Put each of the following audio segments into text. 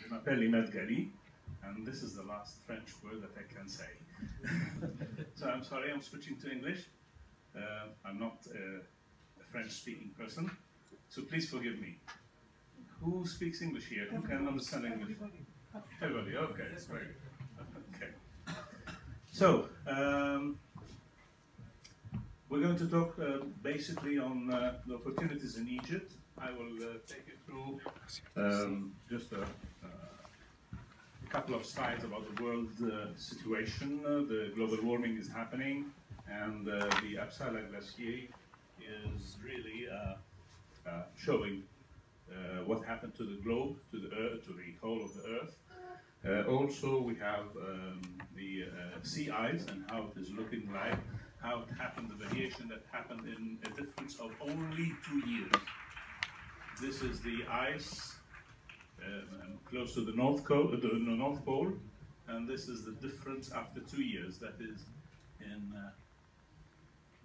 Je m'appelle Emad, and this is the last French word that I can say. So I'm sorry, I'm switching to English. I'm not a French-speaking person, so please forgive me. Who speaks English here? Who can understand English? Everybody, okay, that's very good. Okay. So, we're going to talk basically on the opportunities in Egypt. I will take you through just a couple of slides about the world situation. The global warming is happening, and the Après glacier is really showing what happened to the globe, to the Earth, to the whole of the Earth. Also, we have the sea ice and how it is looking like, how it happened, the variation that happened in a difference of only 2 years. This is the ice close to the North Pole, and this is the difference after 2 years. That is in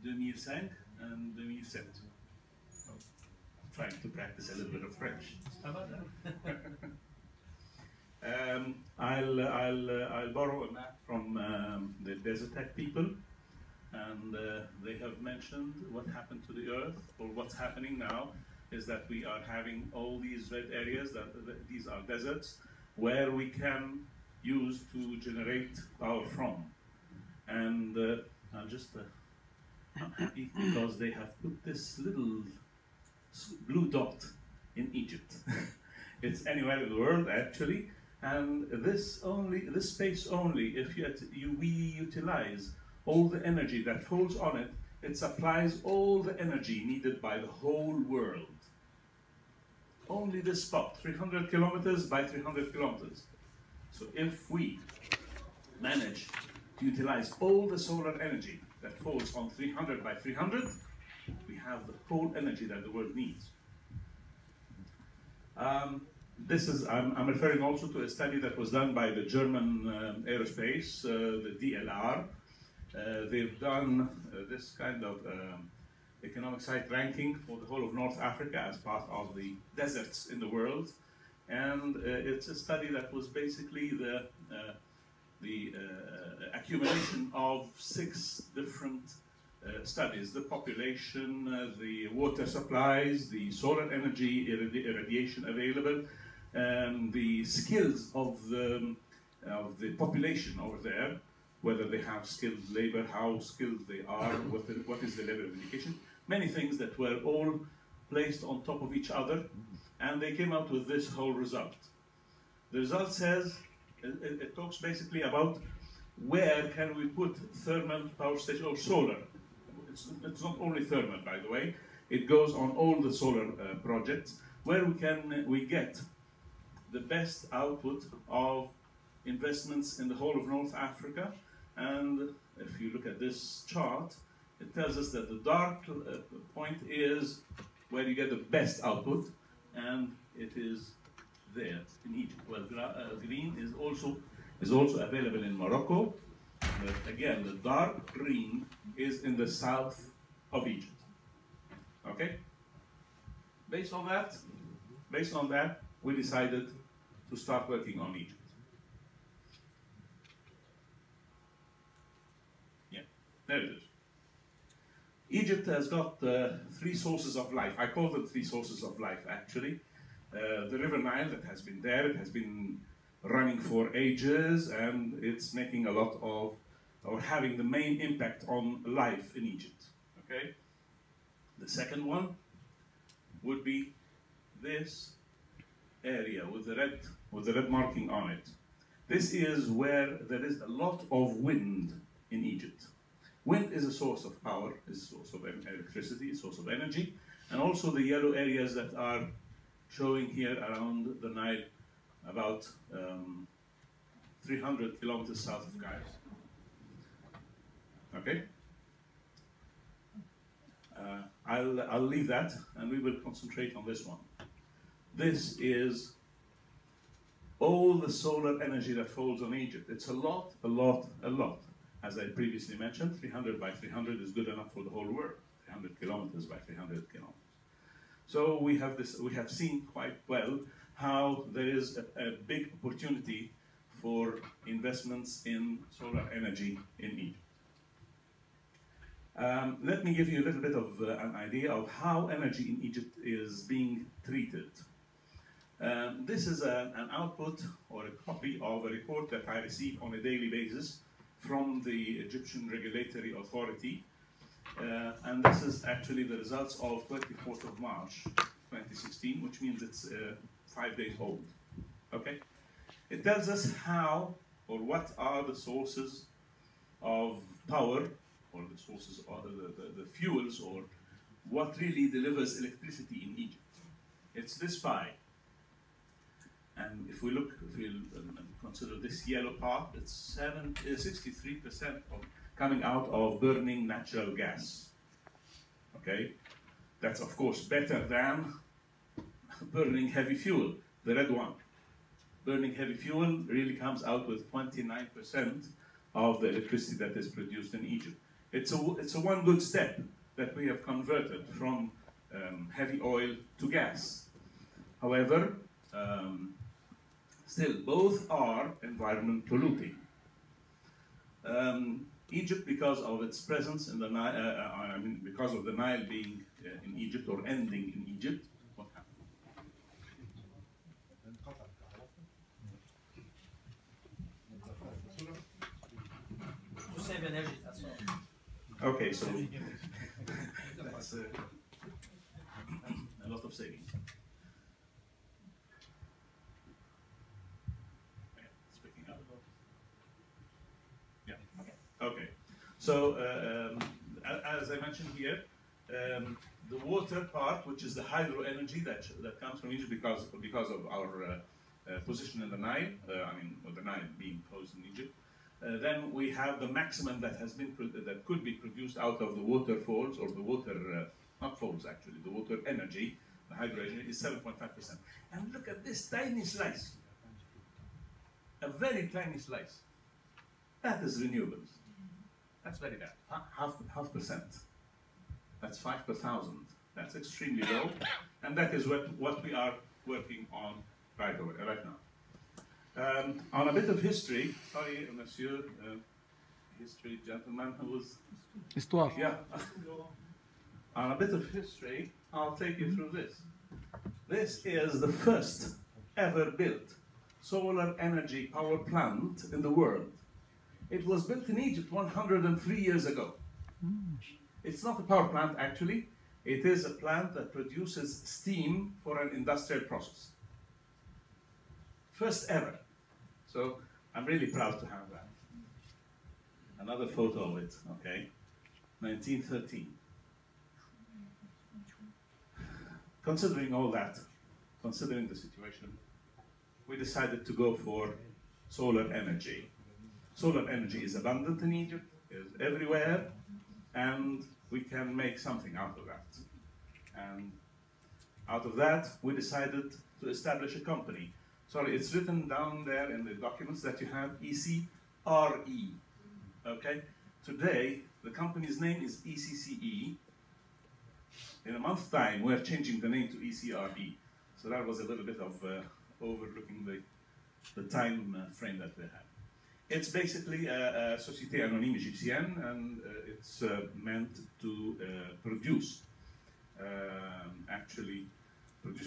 2005 and 2007. So, I'm trying to practice a little bit of French. How about that? I'll borrow a map from the Desert Tech people, and they have mentioned what happened to the Earth, or what's happening now is that we are having all these red areas, these are deserts, where we can use to generate power from. And I'm happy because they have put this little blue dot in Egypt. It's anywhere in the world, actually, and this space only, if we utilize all the energy that falls on it, it supplies all the energy needed by the whole world. Only this spot, 300 kilometers by 300 kilometers. So if we manage to utilize all the solar energy that falls on 300 by 300, we have the whole energy that the world needs. I'm referring also to a study that was done by the German aerospace, the DLR. They've done this kind of economic site ranking for the whole of North Africa as part of the deserts in the world, and it's a study that was basically the accumulation of 6 different studies: the population, the water supplies, the solar energy irradiation available, the skills of the population over there, whether they have skilled labor, how skilled they are, what is the level of education, many things that were all placed on top of each other, and they came out with this whole result. The result says, it talks basically about where can we put thermal power station or solar. It's not only thermal, by the way, it goes on all the solar projects, where we get the best output of investments in the whole of North Africa. And if you look at this chart, it tells us that the dark point is where you get the best output, and it is there in Egypt. Well, green is also available in Morocco, but again, the dark green is in the south of Egypt. Okay? Based on that, we decided to start working on Egypt. There it is. Egypt has got 3 sources of life. I call them 3 sources of life, actually. The River Nile that has been there, it has been running for ages, and it's making a lot of, or having the main impact on life in Egypt. Okay? The second one would be this area with the red marking on it. This is where there is a lot of wind in Egypt. Wind is a source of power, is a source of electricity, a source of energy, and also the yellow areas that are showing here around the Nile, about 300 kilometers south of Cairo. Okay? I'll leave that, and we will concentrate on this one. This is all the solar energy that falls on Egypt. It's a lot, a lot, a lot. As I previously mentioned, 300 by 300 is good enough for the whole world. 300 kilometers by 300 kilometers. So we have seen quite well how there is a big opportunity for investments in solar energy in Egypt. Let me give you a little bit of an idea of how energy in Egypt is being treated. This is an output or a copy of a report that I receive on a daily basis from the Egyptian Regulatory Authority. And this is actually the results of 24th of March 2016, which means it's 5 days old. Okay? It tells us how or what are the sources of power, or the sources or the fuels, or what really delivers electricity in Egypt. It's this pie. And if we look, if we consider this yellow part, it's 63% of coming out of burning natural gas. Okay? That's of course better than burning heavy fuel, the red one. Burning heavy fuel really comes out with 29% of the electricity that is produced in Egypt. It's a one good step that we have converted from heavy oil to gas. However, still, both are environment polluting. Egypt, because of its presence in the Nile, because of the Nile being in Egypt or ending in Egypt, what happened? To save energy, that's all. Okay, so that's a lot of savings. Speaking up. Yeah. Okay. So as I mentioned here, the water part, which is the hydro energy that comes from Egypt because of our position in the Nile, the Nile being close in Egypt. Then we have the maximum that has been that could be produced out of the waterfalls, or the water not falls actually, the water energy, the hydro energy is 7.5%. And look at this tiny slice, a very tiny slice. That is renewables. That's very bad. Half percent. That's 5 per thousand. That's extremely low, and that is what we are working on right now. On a bit of history, sorry, monsieur, history gentleman who was... Histoire. Yeah. On a bit of history, I'll take you through this. This is the first ever built solar energy power plant in the world. It was built in Egypt 103 years ago. It's not a power plant, actually. It is a plant that produces steam for an industrial process. First ever. So I'm really proud to have that. Another photo of it, okay? 1913. Considering all that, considering the situation, we decided to go for solar energy. Solar energy is abundant in Egypt, is everywhere, and we can make something out of that. And out of that, we decided to establish a company. Sorry, it's written down there in the documents that you have, ECRE. Okay? Today, the company's name is ECCE. In a month's time, we're changing the name to ECRE. So that was a little bit of overlooking the time frame that we have. It's basically a Société Anonyme Égyptienne, and it's meant to produce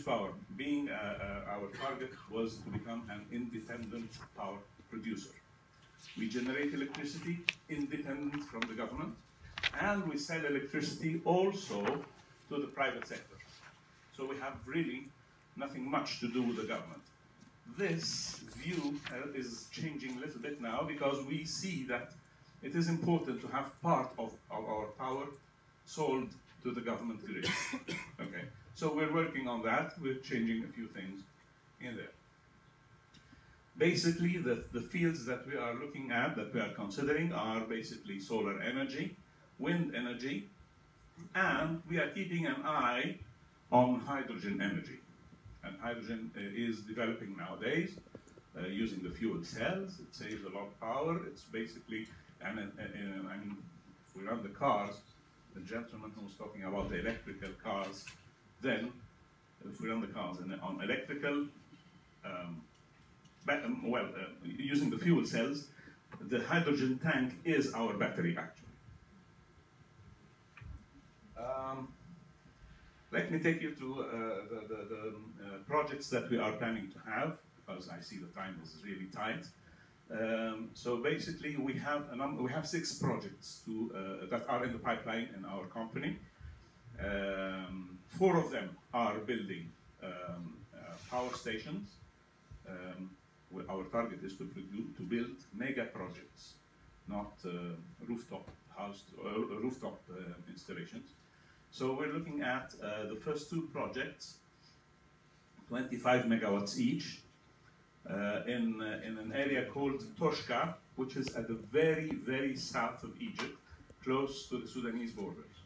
power. Being our target was to become an independent power producer. We generate electricity independent from the government, and we sell electricity also to the private sector. So we have really nothing much to do with the government. This view is changing a little bit now, because we see that it is important to have part of our power sold to the government grid. Okay, so we're working on that. We're changing a few things in there. Basically, the fields that we are looking at, that we are considering, are basically solar energy, wind energy, and we are keeping an eye on hydrogen energy. And hydrogen is developing nowadays using the fuel cells. It saves a lot of power. It's basically, if we run the cars, the gentleman who was talking about the electrical cars, then if we run the cars on electrical using the fuel cells, the hydrogen tank is our battery actually. Let me take you to the projects that we are planning to have, because I see the time is really tight. So basically, we have 6 projects that are in the pipeline in our company. 4 of them are building power stations. Our target is to build mega projects, not rooftop installations. So we're looking at the first 2 projects, 25 megawatts each, in an area called Toshka, which is at the very, very south of Egypt, close to the Sudanese borders.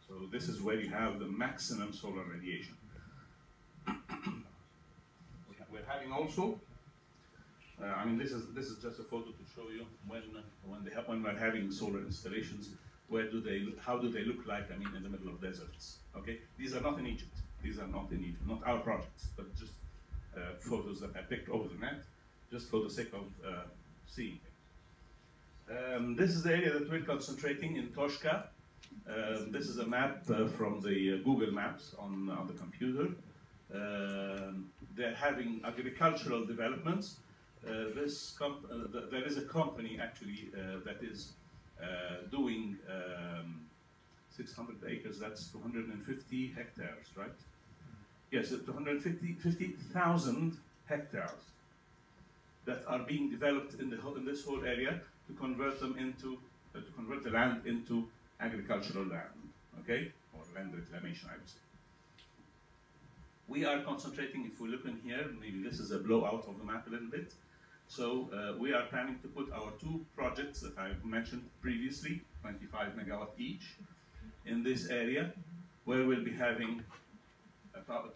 So this is where you have the maximum solar radiation. We're having also, I mean, this is just a photo to show you when we're having solar installations. How do they look like? I mean, in the middle of deserts. Okay, these are not in Egypt. These are not in Egypt, not our projects, but just photos that I picked over the net, just for the sake of seeing. This is the area that we're concentrating in Toshka. This is a map from the Google Maps on the computer. They're having agricultural developments. There is a company actually that is doing 600 acres, that's 250 hectares, right? Yes, 250,000 hectares that are being developed in this whole area to convert them into, to convert the land into agricultural land, okay? Or land reclamation, I would say. We are concentrating, if we look in here, maybe this is a blowout of the map a little bit. So we are planning to put our 2 projects that I mentioned previously, 25 megawatt each, in this area, where we'll be having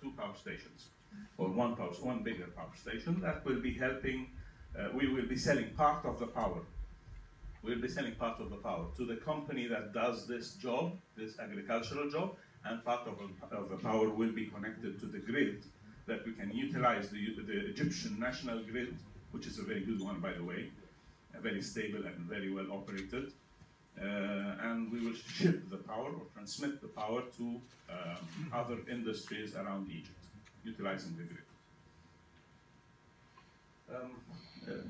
2 power stations, or one bigger power station that will be helping. We will be selling part of the power. We'll be selling part of the power to the company that does this job, this agricultural job, and part of the power will be connected to the grid that we can utilize the Egyptian national grid, which is a very good one, by the way, very stable and very well operated. And we will ship the power or transmit the power to other industries around Egypt, utilizing the grid.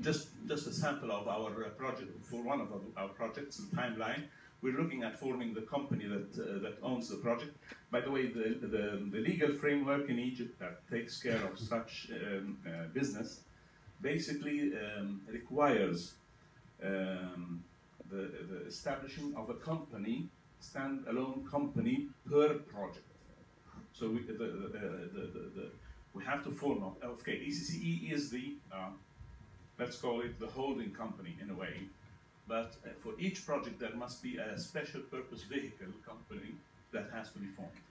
Just a sample of our project, for one of our projects, the timeline. We're looking at forming the company that owns the project. By the way, the legal framework in Egypt that takes care of such business basically requires the establishing of a company, stand-alone company per project. So we have to form. Okay, ECCE is the let's call it the holding company in a way. But for each project, there must be a special purpose vehicle company that has to be formed.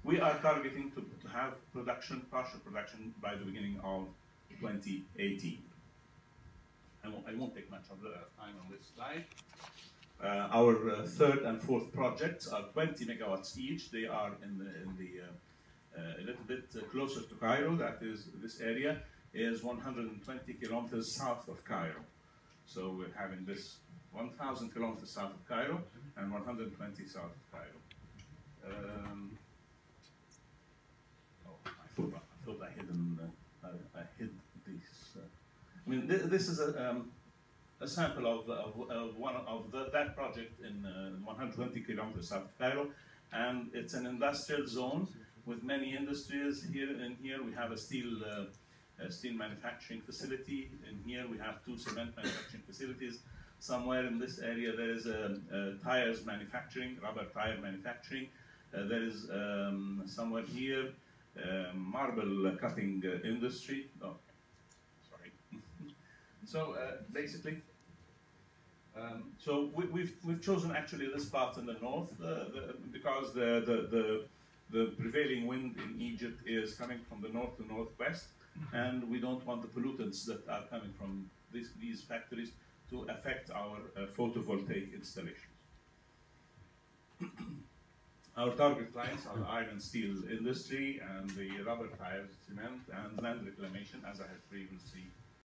We are targeting to have production, partial production, by the beginning of 2018. I won't take much of the time on this slide. Our 3rd and 4th projects are 20 megawatts each. They are a little bit closer to Cairo. That is, this area is 120 kilometers south of Cairo. So we're having this 1,000 kilometers south of Cairo and 120 south of Cairo. I thought I hid these. I mean, this is a sample of one of that project in 120 kilometers south of Cairo, and it's an industrial zone with many industries. Here we have a steel manufacturing facility. In here we have 2 cement manufacturing facilities. Somewhere in this area there is a tires manufacturing, rubber tire manufacturing. There is somewhere here marble cutting industry. Oh, sorry. So basically, so we've chosen actually this part in the north because the prevailing wind in Egypt is coming from the north to northwest, and we don't want the pollutants that are coming from these factories to affect our photovoltaic installations. Our target clients are the iron and steel industry and the rubber tires, cement, and land reclamation, as I had previously